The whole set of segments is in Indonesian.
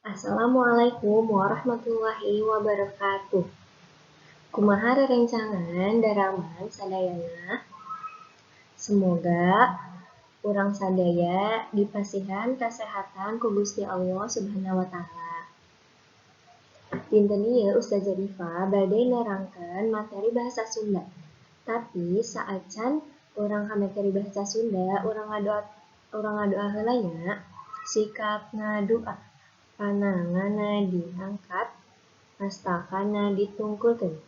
Assalamualaikum warahmatullahi wabarakatuh. Kumaha rerencangan daraman sadayana. Semoga urang sadaya dipasihan kasehatan ku Gusti Allah Subhanahu wa taala. Dinten ieu Ustazah Diva bade nerangkeun materi bahasa Sunda. Tapi saacan urang ka materi bahasa Sunda, urang ngadoa heula nya. Sikap ngadoa. Pananganna diangkat, hastakana ditungkulkeun.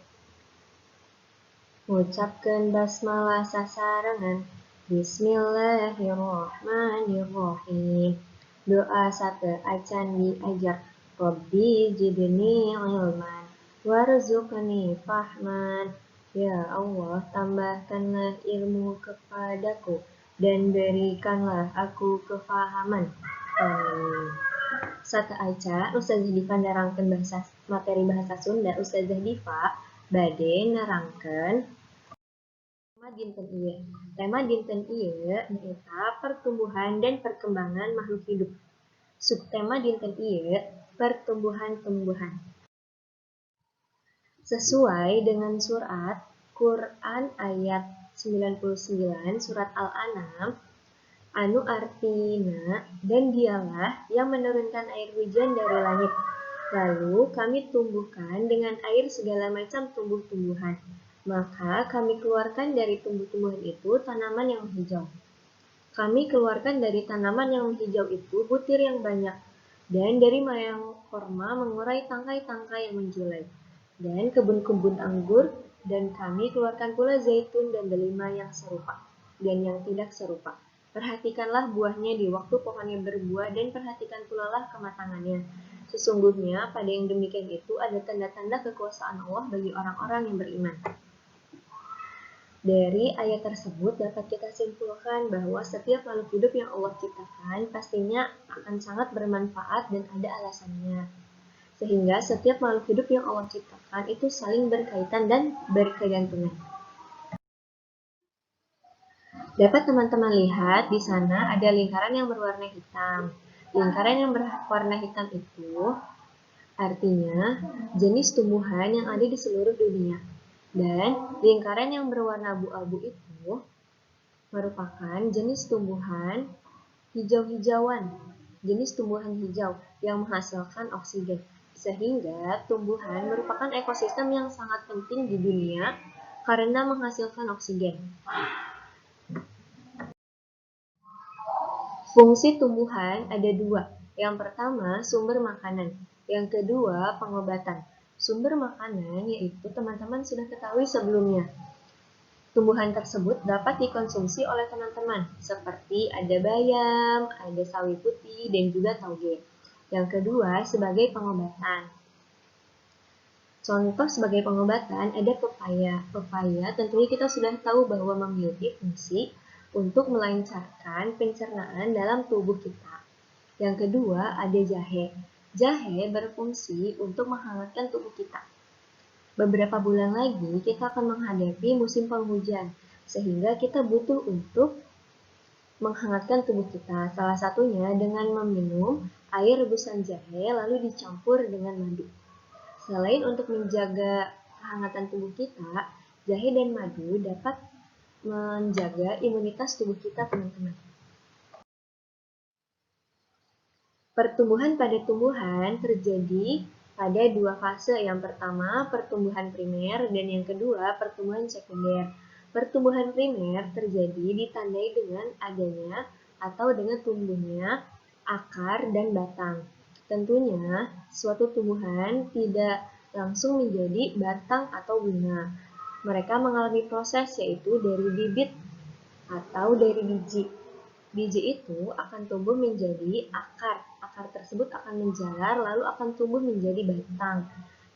Ngucapkeun basmalah sasarengan. Bismillahirrohmanirrohim. Doa sateu acan diajar. Rabbi jidni ilman warzuqni fahman. Ya Allah, tambahkanlah ilmu kepadaku dan berikanlah aku kefahaman. Amin. Sateuaca Ustazah Diva nerangkeun materi bahasa Sunda. Ustazah Diva bade nerangkeun tema dinten ieu nyaeta pertumbuhan dan perkembangan makhluk hidup. Subtema dinten ieu pertumbuhan-tumbuhan. Sesuai dengan surat Quran ayat 99 surat Al-An'am anu artina dan dialah yang menurunkan air hujan dari langit. Lalu kami tumbuhkan dengan air segala macam tumbuh-tumbuhan. Maka kami keluarkan dari tumbuh-tumbuhan itu tanaman yang hijau. Kami keluarkan dari tanaman yang hijau itu butir yang banyak. Dan dari mayang korma mengurai tangkai-tangkai yang menjulang. Dan kebun-kebun anggur. Dan kami keluarkan pula zaitun dan delima yang serupa. Dan yang tidak serupa. Perhatikanlah buahnya di waktu pohonnya berbuah dan perhatikan pula lah kematangannya. Sesungguhnya pada yang demikian itu ada tanda-tanda kekuasaan Allah bagi orang-orang yang beriman. Dari ayat tersebut dapat kita simpulkan bahwa setiap makhluk hidup yang Allah ciptakan pastinya akan sangat bermanfaat dan ada alasannya. Sehingga setiap makhluk hidup yang Allah ciptakan itu saling berkaitan dan berkegantungan. Dapat teman-teman lihat di sana ada lingkaran yang berwarna hitam. Lingkaran yang berwarna hitam itu artinya jenis tumbuhan yang ada di seluruh dunia. Dan lingkaran yang berwarna abu-abu itu merupakan jenis tumbuhan hijau-hijauan, jenis tumbuhan hijau yang menghasilkan oksigen. Sehingga tumbuhan merupakan ekosistem yang sangat penting di dunia karena menghasilkan oksigen. Fungsi tumbuhan ada dua. Yang pertama, sumber makanan. Yang kedua, pengobatan. Sumber makanan yaitu teman-teman sudah ketahui sebelumnya. Tumbuhan tersebut dapat dikonsumsi oleh teman-teman, seperti ada bayam, ada sawi putih, dan juga tauge. Yang kedua, sebagai pengobatan. Contoh sebagai pengobatan ada pepaya. Pepaya tentunya kita sudah tahu bahwa memiliki fungsi untuk melancarkan pencernaan dalam tubuh kita. Yang kedua ada jahe. Jahe berfungsi untuk menghangatkan tubuh kita. Beberapa bulan lagi kita akan menghadapi musim penghujan, sehingga kita butuh untuk menghangatkan tubuh kita. Salah satunya dengan meminum air rebusan jahe lalu dicampur dengan madu. Selain untuk menjaga kehangatan tubuh kita, jahe dan madu dapat menjaga imunitas tubuh kita, teman-teman. Pertumbuhan pada tumbuhan terjadi pada dua fase. Yang pertama, pertumbuhan primer, dan yang kedua, pertumbuhan sekunder. Pertumbuhan primer terjadi ditandai dengan adanya atau dengan tumbuhnya akar dan batang. Tentunya, suatu tumbuhan tidak langsung menjadi batang atau bunga. Mereka mengalami proses yaitu dari bibit atau dari biji. Biji itu akan tumbuh menjadi akar. Akar tersebut akan menjalar lalu akan tumbuh menjadi batang.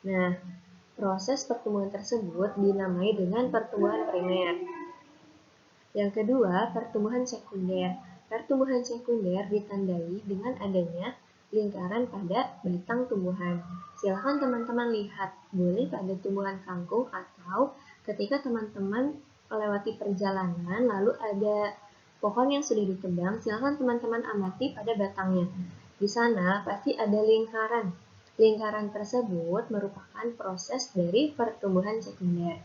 Nah, proses pertumbuhan tersebut dinamai dengan pertumbuhan primer. Yang kedua, pertumbuhan sekunder. Pertumbuhan sekunder ditandai dengan adanya lingkaran pada batang tumbuhan. Silakan teman-teman lihat, boleh pada tumbuhan kangkung atau ketika teman-teman melewati perjalanan lalu ada pohon yang sudah ditebang, silakan teman-teman amati pada batangnya. Di sana pasti ada lingkaran. Lingkaran tersebut merupakan proses dari pertumbuhan sekunder.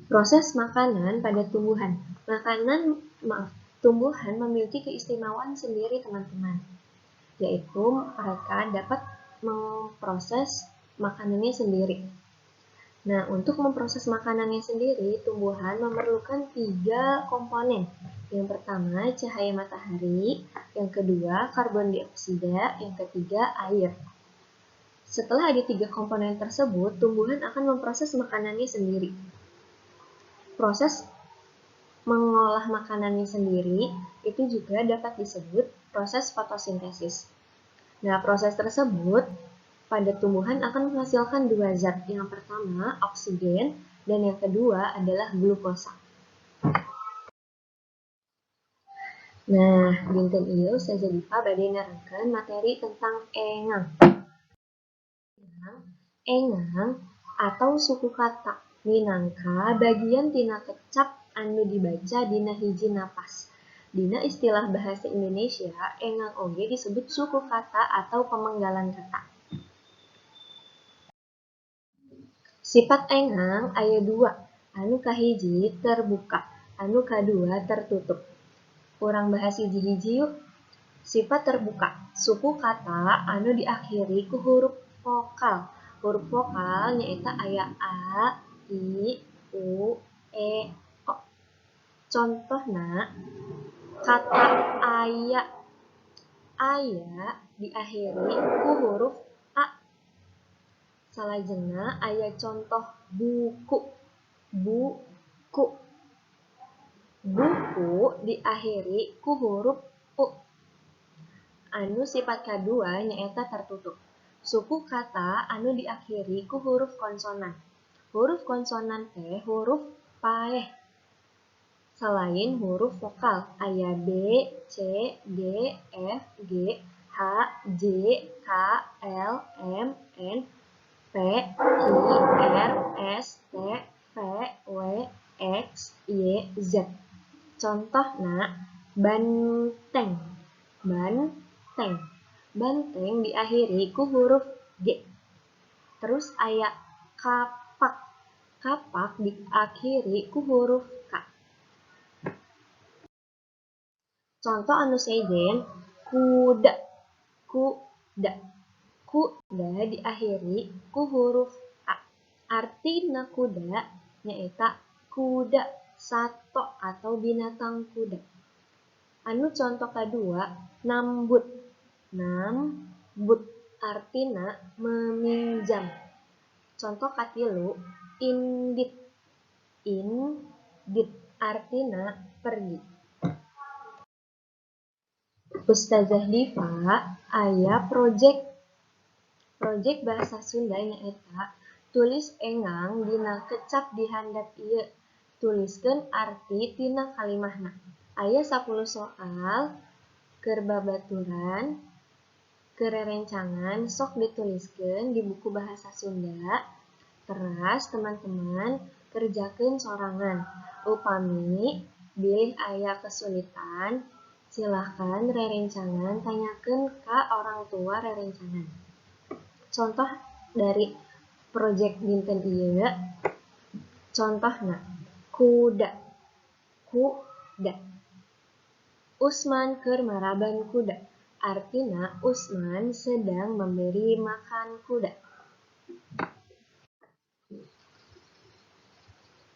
Proses makanan pada tumbuhan. Tumbuhan memiliki keistimewaan sendiri, teman-teman, yaitu mereka dapat memproses makanannya sendiri. Nah, untuk memproses makanannya sendiri, tumbuhan memerlukan 3 komponen. Yang pertama, cahaya matahari, yang kedua, karbon dioksida, yang ketiga, air. Setelah ada 3 komponen tersebut, tumbuhan akan memproses makanannya sendiri. Proses mengolah makanannya sendiri itu juga dapat disebut proses fotosintesis. Nah, proses tersebut pada tumbuhan akan menghasilkan 2 zat. Yang pertama, oksigen, dan yang kedua adalah glukosa. Nah, dinten ieu Ustazah Dipa bade nerangkeun materi tentang engang. Engang atau suku kata minangka bagian tina kecap anu dibaca dina hiji napas. Dina istilah bahasa Indonesia, engang oge disebut suku kata atau pemenggalan kata. Sifat engang aya 2, anu kahiji terbuka, anu kadua tertutup. Urang bahas hiji-hiji yuk. Sifat terbuka, suku kata anu diakhiri ku huruf vokal. Huruf vokal nyaeta aya a, i, u, e, o. Contohna kata aya. Aya diakhiri ku huruf a. Salajengna aya contoh buku. Buku. Buku diakhiri ku huruf u. Anu sifat kadua nyaeta tertutup. Suku kata anu diakhiri ku huruf konsonan. Huruf konsonan teh huruf paeh. Selain huruf vokal, aya B, C, D, F, G, H, J, K, L, M, N, P, Q, R, S, T, V, W, X, Y, Z. Contohna banteng. Banteng. Banteng diakhiri ku huruf G. Terus aya kapak. Kapak diakhiri ku huruf K. Contoh anu sejen kuda. Kuda. Kuda diakhiri ku huruf A. Artina kuda nyaeta kuda sato atau binatang kuda. Anu contoh kadua nambut. Nambut artina meminjam. Contoh katilu indit. Indit artina pergi. Ustazah Dipa aya project bahasa Sunda nyaeta tulis engang dina kecap di handap ieu. Tuliskeun arti tina kalimahna. Aya 10 soal keur babaturan, keur rerencangan sok dituliskeun di buku bahasa Sunda. Teras teman-teman kerjakeun sorangan. Upami bilih aya kesulitan, silahkan rerencangan tanyakeun ka orang tua rerencangan. Contoh dari project dinten ieu, contohna kuda. Kuda. Usman keur maraban kuda. Artina Usman sedang memberi makan kuda.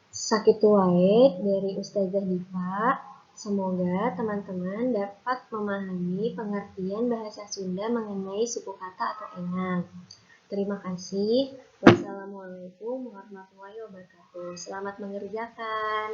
Sakitu wae dari Ustazah Dipa. Semoga teman-teman dapat memahami pengertian bahasa Sunda mengenai suku kata atau engang. Terima kasih. Wassalamualaikum warahmatullahi wabarakatuh. Selamat mengerjakan.